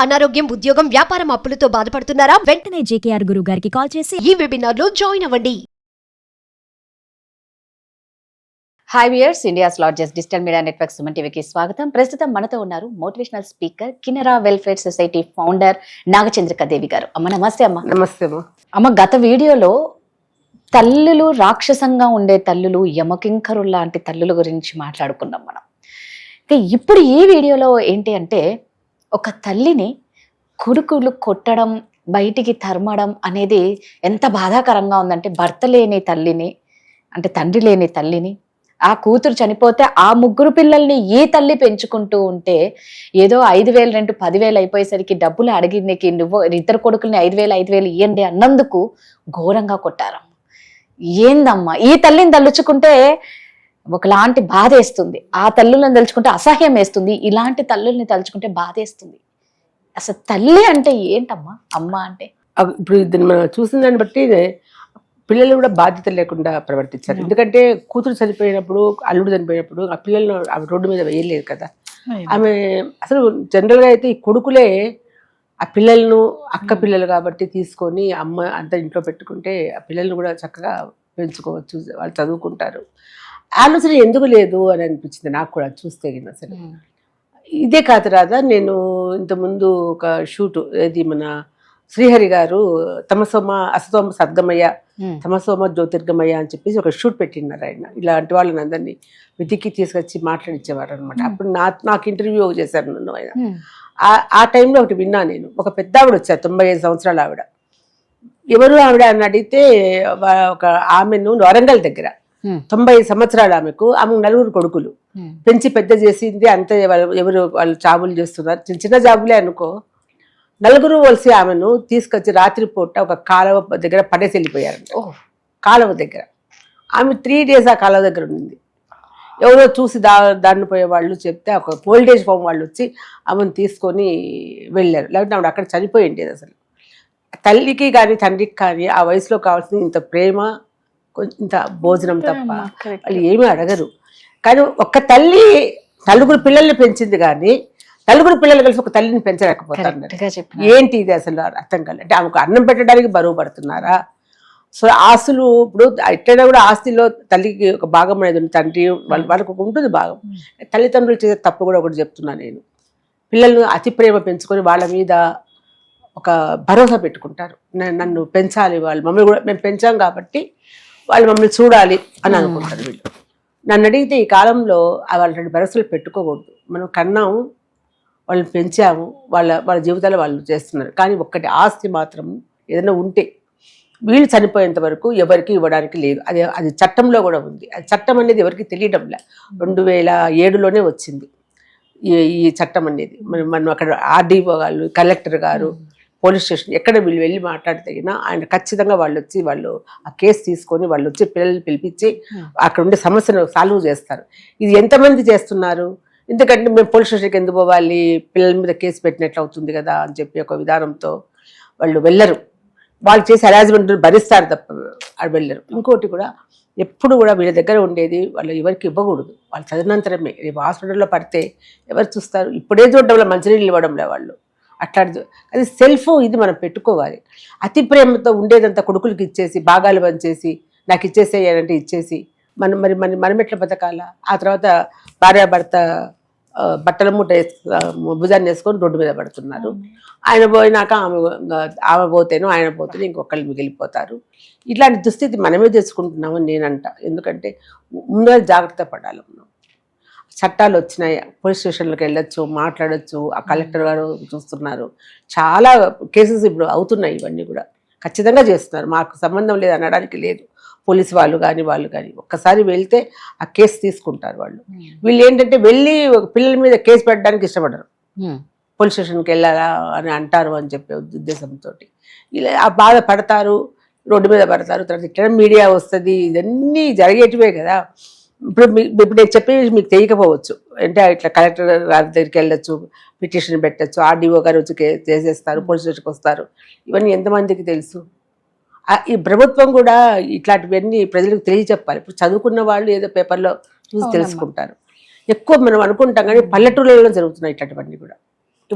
అనారోగ్యం, ఉద్యోగం, వ్యాపారం అప్పులతో బాధపడుతున్నారా? వెంటనే జేకేఆర్ గురువు గారికి కాల్ చేసి ఈ వెబినార్ లో జాయిన్ అవ్వండి. Hi viewers, India's largest digital media network Suman టీవీకి స్వాగతం. ప్రస్తుతం మనతో ఉన్నారు motivational speaker, Kinnera welfare society founder Nagachandrika Devi garu. అమ్మ నమస్తే. అమ్మ నమస్తే అమ్మ. అమ్మ, గత వీడియోలో తల్లులు రాక్షసంగా ఉండే తల్లులు, యమకింకరులు లాంటి తల్లుల గురించి మాట్లాడుకున్నాం మనం. ఇప్పుడు ఈ వీడియోలో ఏంటి అంటే, ఒక తల్లిని కొడుకులు కొట్టడం, బయటికి తరమడం అనేది ఎంత బాధాకరంగా ఉందంటే, భర్త లేని తల్లిని, అంటే తండ్రి లేని తల్లిని, ఆ కూతురు చనిపోతే ఆ ముగ్గురు పిల్లల్ని ఈ తల్లి పెంచుకుంటూ ఉంటే, ఏదో 5,000 రెంట్ 10,000 అయిపోయేసరికి డబ్బులు అడిగిందికి నువ్వు ఇద్దరు కొడుకుల్ని 5,000 ఇవ్వండి అన్నందుకు ఘోరంగా కొట్టారమ్మ. ఏందమ్మా, ఈ తల్లిని తలుచుకుంటే ఒకలాంటి బాధ వేస్తుంది, ఆ తల్లులను తలుచుకుంటే అసహ్యం వేస్తుంది, ఇలాంటి తల్లుల్ని తలుచుకుంటే బాధ వేస్తుంది. అసలు తల్లి అంటే ఏంటమ్మా, అమ్మ అంటే? ఇప్పుడు దీన్ని మనం చూసిన దాన్ని బట్టి పిల్లలు కూడా బాధ్యత లేకుండా ప్రవర్తించారు. ఎందుకంటే కూతురు చనిపోయినప్పుడు, అల్లుడు చనిపోయినప్పుడు ఆ పిల్లలను ఆమె రోడ్డు మీద వేయలేదు కదా. ఆమె అసలు జనరల్గా అయితే ఈ కొడుకులే ఆ పిల్లలను, అక్క పిల్లలు కాబట్టి తీసుకొని అమ్మ అంతా ఇంట్లో పెట్టుకుంటే ఆ పిల్లల్ని కూడా చక్కగా పెంచుకోవచ్చు, వాళ్ళు చదువుకుంటారు. ఆలోచన ఎందుకు లేదు అని అనిపించింది నాకు కూడా చూస్తే. అసలు ఇదే కాదు రాదా, నేను ఇంతకుముందు ఒక షూట్, ఏది మన శ్రీహరి గారు తమసోమ అసతోమ సద్గమయ్య, తమసోమ జ్యోతిర్గమయ్య అని చెప్పేసి ఒక షూట్ పెట్టినారు. ఆయన ఇలాంటి వాళ్ళని అందరినీ వెతికి తీసుకొచ్చి మాట్లాడించేవారు అనమాట. అప్పుడు నాకు ఇంటర్వ్యూ చేశారు నన్ను ఆయన. ఆ టైంలో ఒకటి విన్నా నేను. ఒక పెద్ద ఆవిడ వచ్చారు, 95 సంవత్సరాల ఆవిడ. ఎవరు ఆవిడ అని అడిగితే, ఒక ఆమెను వరంగల్ దగ్గర 90 సంవత్సరాలు ఆమెకు 4 కొడుకులు పెంచి పెద్ద చేసింది. అంతే వాళ్ళు జాబులు చేస్తున్నారు, చిన్న చిన్న జాబులే అనుకో. 4 కలిసి ఆమెను తీసుకొచ్చి రాత్రిపూట ఒక కాలువ దగ్గర పడేసి వెళ్ళిపోయారంట. కాలువ దగ్గర ఆమె 3 days ఆ కాలువ దగ్గర ఉంది. ఎవరో చూసి దాన్ని పోయే వాళ్ళు చెప్తే ఒక ఓల్డేజ్ హోమ్ వాళ్ళు వచ్చి ఆమెను తీసుకొని వెళ్ళారు. లేకపోతే ఆవిడ అక్కడ చనిపోయింది. అసలు తల్లికి కానీ తండ్రికి కానీ ఆ వయసులో కావాల్సింది ఇంత ప్రేమ, ఇంత భోజనం తప్ప వాళ్ళు ఏమీ అడగరు. కానీ ఒక్క తల్లి 4 పిల్లల్ని పెంచింది, కానీ 4 పిల్లలు కలిసి ఒక తల్లిని పెంచలేకపోతారు. ఏంటి ఇది అసలు అర్థం కాదు. అంటే ఆమెకు అన్నం పెట్టడానికి బరువు పడుతున్నారా? సో ఆస్తులు, ఇప్పుడు ఎట్లయినా కూడా ఆస్తిలో తల్లికి ఒక భాగం అనేది ఉంది, తండ్రి వాళ్ళకు ఒక ఉంటుంది భాగం. తల్లిదండ్రులు చేసే తప్పు కూడా ఒకటి చెప్తున్నా నేను. పిల్లలను అతి ప్రేమ పెంచుకొని వాళ్ళ మీద ఒక భరోసా పెట్టుకుంటారు. నన్ను పెంచాలి, వాళ్ళు మమ్మల్ని కూడా మేము పెంచాం కాబట్టి వాళ్ళు మమ్మల్ని చూడాలి అని అనుకుంటారు వీళ్ళు. నన్ను అడిగితే ఈ కాలంలో వాళ్ళ భరోసాలు పెట్టుకోకూడదు. మనం కన్నాము, వాళ్ళని పెంచాము, వాళ్ళ జీవితాలు వాళ్ళు చేస్తున్నారు. కానీ ఒక్కటి ఆస్తి మాత్రం ఏదైనా ఉంటే వీళ్ళు చనిపోయేంత వరకు ఎవరికి ఇవ్వడానికి లేదు. అది చట్టంలో కూడా ఉంది. అది చట్టం అనేది ఎవరికి తెలియడంలే. 2007లోనే వచ్చింది ఈ చట్టం అనేది. మనం అక్కడ ఆర్డీఓ వాళ్ళు, కలెక్టర్ గారు, పోలీస్ స్టేషన్ ఎక్కడ వీళ్ళు వెళ్ళి మాట్లాడితేగినా ఆయన ఖచ్చితంగా వాళ్ళు ఆ కేసు తీసుకొని వాళ్ళు వచ్చి పిల్లల్ని పిలిపించి అక్కడ ఉండే సమస్యను సాల్వ్ చేస్తారు. ఇది ఎంతమంది చేస్తున్నారు? ఎందుకంటే మేము పోలీస్ స్టేషన్కి ఎందుకు పోవాలి, పిల్లల మీద కేసు పెట్టినట్లు అవుతుంది కదా అని చెప్పి ఒక విధానంతో వాళ్ళు వెళ్ళరు. వాళ్ళు చేసి హెరాస్మెంట్ భరిస్తారు తప్ప అది వెళ్ళరు. ఇంకోటి కూడా, ఎప్పుడు కూడా వీళ్ళ దగ్గర ఉండేది వాళ్ళు ఎవరికి ఇవ్వకూడదు. వాళ్ళు చదివినంతరమే. రేపు హాస్పిటల్లో పడితే ఎవరు చూస్తారు? ఇప్పుడే చూడడంలో మంచినీళ్ళు ఇవ్వడంలే వాళ్ళు. అట్లాంటిది అది సెల్ఫ్, ఇది మనం పెట్టుకోవాలి. అతి ప్రేమతో ఉండేదంతా కొడుకులకి ఇచ్చేసి, భాగాలు పంచేసి, నాకు ఇచ్చేసేయాలంటే ఇచ్చేసి మనం ఎట్లా బతకాలా? ఆ తర్వాత భార్యాభర్త బట్టల మూట భుజాన్ని వేసుకొని రోడ్డు మీద పడుతున్నారు. ఆయన పోయినాక ఆమె పోతేనో ఆయన పోతేనో ఇంకొకళ్ళు మిగిలిపోతారు. ఇట్లాంటి దుస్థితి మనమే తెచ్చుకుంటున్నామని నేనంట. ఎందుకంటే ముందే జాగ్రత్త పడాలి మనం. చట్టాలు వచ్చినాయి, పోలీస్ స్టేషన్లకు వెళ్ళొచ్చు, మాట్లాడచ్చు. ఆ కలెక్టర్ గారు చూస్తున్నారు. చాలా కేసెస్ ఇప్పుడు అవుతున్నాయి. ఇవన్నీ కూడా ఖచ్చితంగా చేస్తున్నారు. మాకు సంబంధం లేదు అనడానికి లేదు. పోలీసు వాళ్ళు కానీ ఒక్కసారి వెళ్తే ఆ కేసు తీసుకుంటారు వాళ్ళు. వీళ్ళు ఏంటంటే వెళ్ళి పిల్లల మీద కేసు పెట్టడానికి ఇష్టపడరు. పోలీస్ స్టేషన్కి వెళ్ళాలా అని అంటారు అని చెప్పే ఉద్దేశంతో ఇలా ఆ బాధ పడతారు, రోడ్డు మీద పడతారు. తర్వాత ఇట్లా మీడియా వస్తుంది, ఇవన్నీ జరిగేటివే కదా. ఇప్పుడు నేను చెప్పేది మీకు తెలియకపోవచ్చు. అంటే ఇట్లా కలెక్టర్ గారి దగ్గరికి వెళ్ళొచ్చు, పిటిషన్ పెట్టచ్చు, ఆర్డీఓ గారు వచ్చి చేసేస్తారు, పోలీస్ స్టేషన్కి వస్తారు. ఇవన్నీ ఎంతమందికి తెలుసు? ఈ ప్రభుత్వం కూడా ఇట్లాంటివన్నీ ప్రజలకు తెలియచెప్పాలి. ఇప్పుడు చదువుకున్న వాళ్ళు ఏదో పేపర్లో చూసి తెలుసుకుంటారు. ఎక్కువ మనం అనుకుంటాం, కానీ పల్లెటూళ్ళలో జరుగుతున్నాయి ఇట్లాంటివన్నీ కూడా.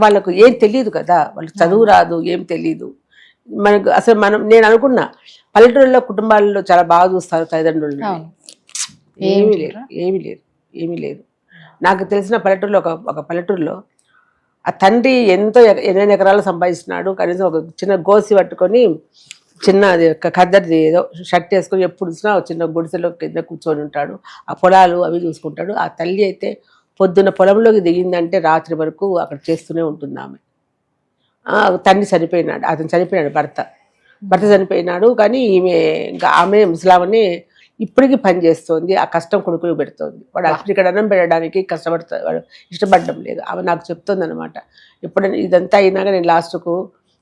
వాళ్ళకు ఏం తెలియదు కదా, వాళ్ళకి చదువు రాదు, ఏం తెలియదు. మనకు అసలు నేను అనుకున్నా పల్లెటూరులో కుటుంబాల్లో చాలా బాగా చూస్తారు తల్లిదండ్రులు. ఏమీ లేదు. నాకు తెలిసిన పల్లెటూరులో ఒక పల్లెటూరులో ఆ తండ్రి ఎంతో 8 ఎకరాలు సంపాదిస్తున్నాడు. కనీసం ఒక చిన్న గోసి పట్టుకొని చిన్న ఖద్దరిది ఏదో షర్ట్ వేసుకొని ఎప్పుడు చూసినా చిన్న గుడిసెలో కింద కూర్చొని ఉంటాడు. ఆ పొలాలు అవి చూసుకుంటాడు. ఆ తల్లి అయితే పొద్దున్న పొలంలోకి దిగిందంటే రాత్రి వరకు అక్కడ చేస్తూనే ఉంటుంది ఆమె. తండ్రి చనిపోయినాడు, అతను చనిపోయినాడు, భర్త చనిపోయినాడు. కానీ ఆమె ముసలామని ఇప్పటికీ పని చేస్తోంది. ఆ కష్టం కొడుకుని పెడుతోంది. వాడు ఇక్కడ అన్నం పెట్టడానికి కష్టపడుతుంది, వాడు ఇష్టపడడం లేదు. ఆమె నాకు చెప్తుంది అనమాట, ఎప్పుడైనా ఇదంతా అయినాక నేను లాస్ట్కు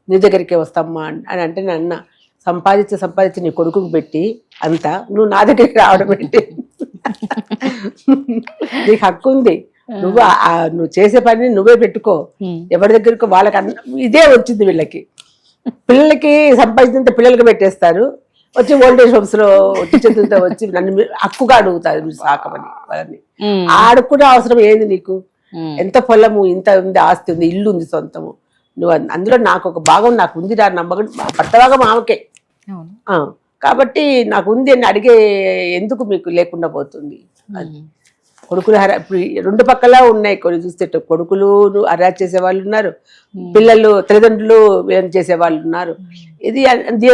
నీ దగ్గరికే వస్తామ్మా అని అంటే, నన్ను సంపాదించి నీ కొడుకుకు పెట్టి అంతా నువ్వు నా దగ్గరికి రావడం ఏంటి? నీకు హక్కు ఉంది, నువ్వు చేసే పని నువ్వే పెట్టుకో, ఎవరి దగ్గరకు వాళ్ళకి ఇదే వచ్చింది. వీళ్ళకి పిల్లలకి సంపాదించినంత పిల్లలకి పెట్టేస్తారు, వచ్చి ఓల్డేజ్ హోమ్స్ లో టీచర్లతో వచ్చి నన్ను హక్కుగా అడుగుతారు మీరు సాకమని. వాళ్ళని ఆడుకునే అవసరం ఏంది నీకు? ఎంత పొలము, ఇంత ఉంది, ఆస్తి ఉంది, ఇల్లు ఉంది సొంతము, నువ్వు అందులో నాకు ఒక భాగం నాకు ఉంది రా నమ్మకం, భర్త భాగం ఆమెకే. కాబట్టి నాకు ఉంది అని అడిగే ఎందుకు మీకు లేకుండా పోతుంది? కొడుకులు ఇప్పుడు 2 పక్కలా ఉన్నాయి. కొన్ని చూస్తే కొడుకులు హరాజ్ చేసే వాళ్ళు ఉన్నారు, పిల్లలు తల్లిదండ్రులు ఏం చేసే వాళ్ళు ఉన్నారు. ఇది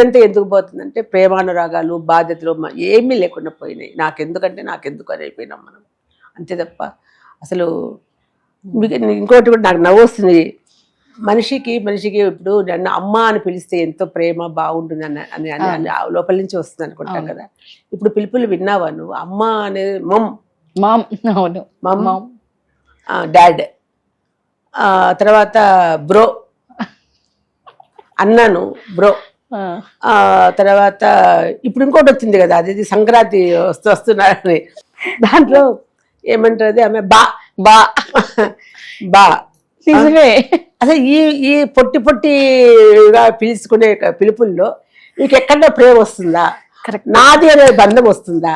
అంతా ఎందుకు పోతుందంటే ప్రేమానురాగాలు, బాధ్యతలు ఏమీ లేకుండా పోయినాయి. నాకెందుకు అని అయిపోయినాం మనం, అంతే తప్ప. అసలు ఇంకోటి కూడా నాకు నవ్వు వస్తుంది. మనిషికి ఇప్పుడు నన్ను అమ్మ అని పిలిస్తే ఎంతో ప్రేమ బాగుంటుంది అని లోపల నుంచి వస్తుంది అనుకుంటాం కదా. ఇప్పుడు పిలుపులు విన్నావా నువ్వు? అమ్మ అనేది మమ్, డాడ్, తర్వాత బ్రో అన్నాను, బ్రో. తర్వాత ఇప్పుడు ఇంకోటి వచ్చింది కదా, అది సంక్రాంతి వస్తున్నారని, దాంట్లో ఏమంటారు ఆమె బా బా బా. నిజమే. అసలు ఈ పొట్టిగా పిలుచుకునే పిలుపుల్లో నీకు ఎక్కడో ప్రేమ వస్తుందా? నాది అనే బంధం వస్తుందా?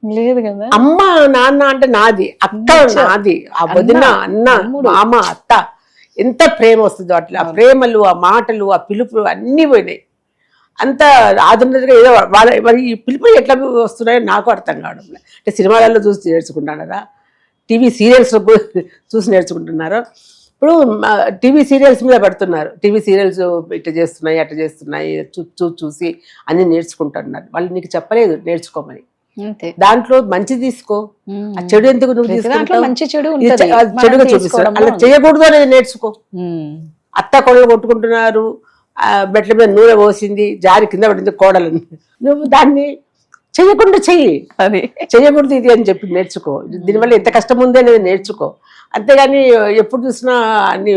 లేదు కదా. అమ్మ నాన్న అంటే నాది, అక్క నాది, ఆ వదిన, అన్న, మామ, అత్త, ఎంత ప్రేమ వస్తుందో అట్లా. ఆ ప్రేమలు, ఆ మాటలు, ఆ పిలుపులు అన్నీ పోయినాయి. అంత ఆధునికంగా ఏదో మరి ఈ పిలుపులు ఎట్లా వస్తున్నాయో నాకు అర్థం కావడం లేదు. అంటే సినిమాలలో చూసి నేర్చుకుంటున్నారా, టీవీ సీరియల్స్ చూసి నేర్చుకుంటున్నారా? ఇప్పుడు టీవీ సీరియల్స్ మీద పడుతున్నారు. టీవీ సీరియల్స్ ఇట్లా చేస్తున్నాయి, అట్లా చేస్తున్నాయి, చూసి అన్ని నేర్చుకుంటున్నారు. వాళ్ళు నీకు చెప్పలేదు నేర్చుకోమని. దాంట్లో మంచి తీసుకో, ఆ చెడు ఎందుకు నువ్వు తీసుకుంటావు? చెడుగా చూపిస్తావు, అలా చేయకూడదు అనేది నేర్చుకో. అత్త కోడలు కొట్టుకుంటున్నారు, బెట్ల మీద నూనె పోసింది, జారి కింద పడింది కోడలని, నువ్వు దాన్ని చెయ్యకుండా చెయ్యి, అది చెయ్యకూడదు ఇది అని చెప్పి నేర్చుకో. దీనివల్ల ఎంత కష్టం ఉంది అనేది నేర్చుకో. అంతేగాని ఎప్పుడు చూసినా అన్ని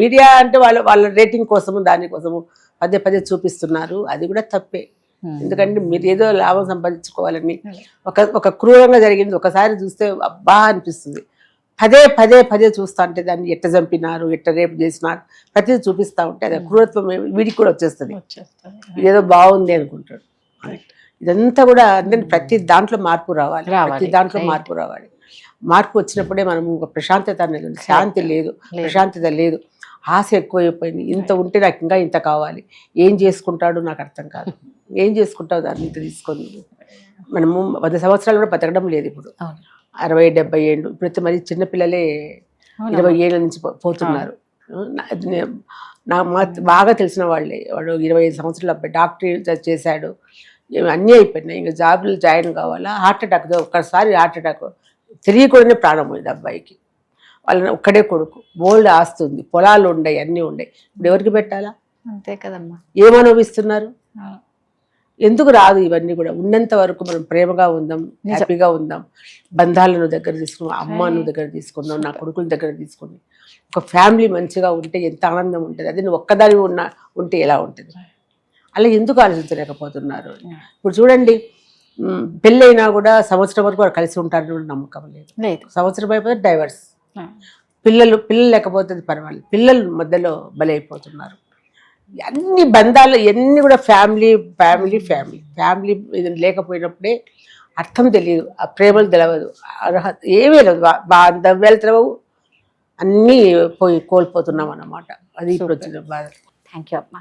మీడియా అంటే వాళ్ళ రేటింగ్ కోసము దానికోసము పదే చూపిస్తున్నారు. అది కూడా తప్పే. ఎందుకంటే మీరు ఏదో లాభం సంపాదించుకోవాలని ఒక క్రూరంగా జరిగింది ఒకసారి చూస్తే అబ్బా అనిపిస్తుంది. పదే చూస్తా ఉంటే దాన్ని ఎట్ట చంపినారు, ఎట్ట రేపు చేసినారు, ప్రతిదీ చూపిస్తా ఉంటే అది క్రూరత్వం వీడికి కూడా వచ్చేస్తుంది. ఇదేదో బాగుంది అనుకుంటాడు. ఇదంతా కూడా అంటే ప్రతి దాంట్లో మార్పు రావాలి. మార్పు వచ్చినప్పుడే మనము ఒక ప్రశాంతత అనేది, శాంతి లేదు, ప్రశాంతత లేదు, ఆశ ఎక్కువైపోయింది. ఇంత ఉంటే నాకు ఇంకా ఇంత కావాలి. ఏం చేసుకుంటాడు నాకు అర్థం కాదు. ఏం చేసుకుంటావు దాన్ని ఇంత తీసుకొని? మనము 100 సంవత్సరాలు కూడా బతకడం లేదు ఇప్పుడు. 60-70 ఏళ్ళు ఇప్పుడైతే మరి చిన్నపిల్లలే 20 ఏళ్ళ నుంచి పోతున్నారు. బాగా తెలిసిన వాళ్ళే, వాడు 25 సంవత్సరాల అబ్బాయి డాక్టర్ చేశాడు, అన్నీ అయిపోయినాయి, ఇంకా జాబ్లు జాయిన్ కావాలా. హార్ట్ అటాక్, ఒక్కసారి హార్ట్ అటాక్ తెలియకుండానే ప్రాణం పోయింది అబ్బాయికి. వాళ్ళని ఒక్కడే కొడుకు, బోల్డ్ ఆస్తుంది, పొలాలు ఉన్నాయి, అన్నీ ఉన్నాయి. ఇప్పుడు ఎవరికి పెట్టాలా? అంతే కదమ్మా. ఏమనుభవిస్తున్నారు? ఎందుకు రాదు ఇవన్నీ కూడా? ఉన్నంత వరకు మనం ప్రేమగా ఉందాం, హ్యాపీగా ఉందాం, బంధాలను దగ్గర తీసుకున్నాం, అమ్మను దగ్గర తీసుకున్నాం, నా కొడుకుల దగ్గర తీసుకున్నాం. ఒక ఫ్యామిలీ మంచిగా ఉంటే ఎంత ఆనందం ఉంటుంది. అది నువ్వు ఒక్కదాని ఉంటే ఎలా ఉంటుంది? అలా ఎందుకు ఆలోచించలేకపోతున్నారు? ఇప్పుడు చూడండి, పెళ్ళైనా కూడా సంవత్సరం వరకు వారు కలిసి ఉంటారని నమ్మకం లేదు. సంవత్సరం అయిపోతే డైవర్స్. పిల్లలు లేకపోతే పర్వాలేదు, పిల్లలు మధ్యలో బలైపోతున్నారు. అన్ని బంధాలు ఎన్ని కూడా ఫ్యామిలీ ఇది లేకపోయినప్పుడే అర్థం తెలియదు, ఆ ప్రేమలు తెలవదు, అర్హత ఏమీ లేదు, బాంధవ్యాలు తెలవవు, అన్నీ కోల్పోతున్నాం అన్నమాట. అది ఇప్పుడు వచ్చిన బాధ. థ్యాంక్ యూ అమ్మా.